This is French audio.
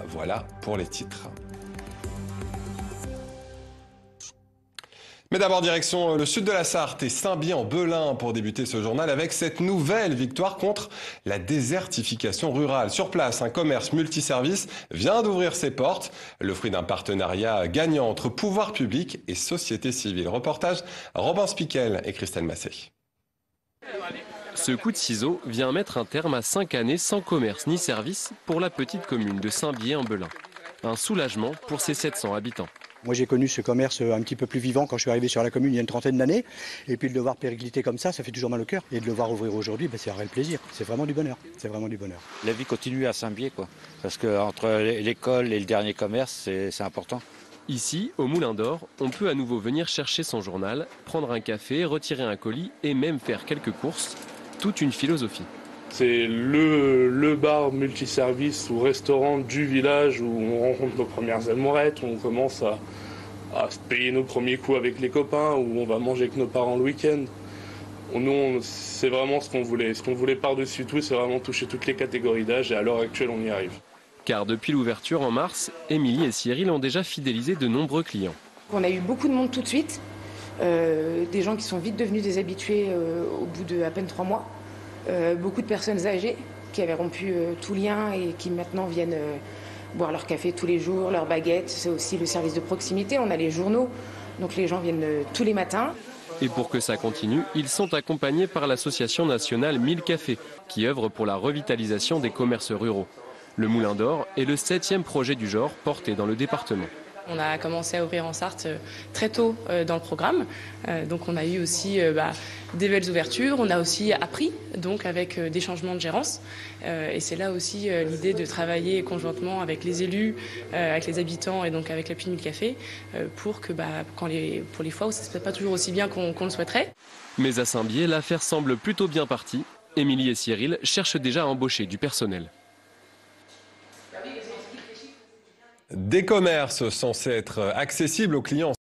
Voilà pour les titres. Mais d'abord, direction le sud de la Sarthe et Saint-Bié-en-Belin pour débuter ce journal avec cette nouvelle victoire contre la désertification rurale. Sur place, un commerce multiservice vient d'ouvrir ses portes, le fruit d'un partenariat gagnant entre pouvoir public et société civile. Reportage Robin Spiquel et Christelle Massé. Ce coup de ciseau vient mettre un terme à 5 années sans commerce ni service pour la petite commune de Saint-Bié-en-Belin. Un soulagement pour ses 700 habitants. Moi j'ai connu ce commerce un petit peu plus vivant quand je suis arrivé sur la commune il y a une trentaine d'années. Et puis de le voir péricliter comme ça fait toujours mal au cœur. Et de le voir ouvrir aujourd'hui, c'est un réel plaisir. C'est vraiment du bonheur. C'est vraiment du bonheur. La vie continue à Saint-Bié, quoi. Parce qu'entre l'école et le dernier commerce, c'est important. Ici, au Moulin d'Or, on peut à nouveau venir chercher son journal, prendre un café, retirer un colis et même faire quelques courses. Toute une philosophie. C'est le bar multiservice ou restaurant du village où on rencontre nos premières amourettes, où on commence à se payer nos premiers coups avec les copains, où on va manger avec nos parents le week-end. Nous, c'est vraiment ce qu'on voulait. Ce qu'on voulait par-dessus tout, c'est vraiment toucher toutes les catégories d'âge et à l'heure actuelle, on y arrive. Car depuis l'ouverture en mars, Émilie et Cyril ont déjà fidélisé de nombreux clients. On a eu beaucoup de monde tout de suite, des gens qui sont vite devenus des habitués au bout de à peine 3 mois. Beaucoup de personnes âgées qui avaient rompu tout lien et qui maintenant viennent boire leur café tous les jours, leurs baguettes. C'est aussi le service de proximité, on a les journaux, donc les gens viennent tous les matins. Et pour que ça continue, ils sont accompagnés par l'association nationale 1000 cafés, qui œuvre pour la revitalisation des commerces ruraux. Le Moulin d'Or est le 7e projet du genre porté dans le département. On a commencé à ouvrir en Sarthe très tôt dans le programme, donc on a eu aussi des belles ouvertures, on a aussi appris donc avec des changements de gérance et c'est là aussi l'idée de travailler conjointement avec les élus, avec les habitants et donc avec la Pile 1000 Cafés pour que pour les fois où ça ne se passe pas toujours aussi bien qu'on le souhaiterait. Mais à Saint-Bié, l'affaire semble plutôt bien partie. Émilie et Cyril cherchent déjà à embaucher du personnel. Des commerces censés être accessibles aux clients.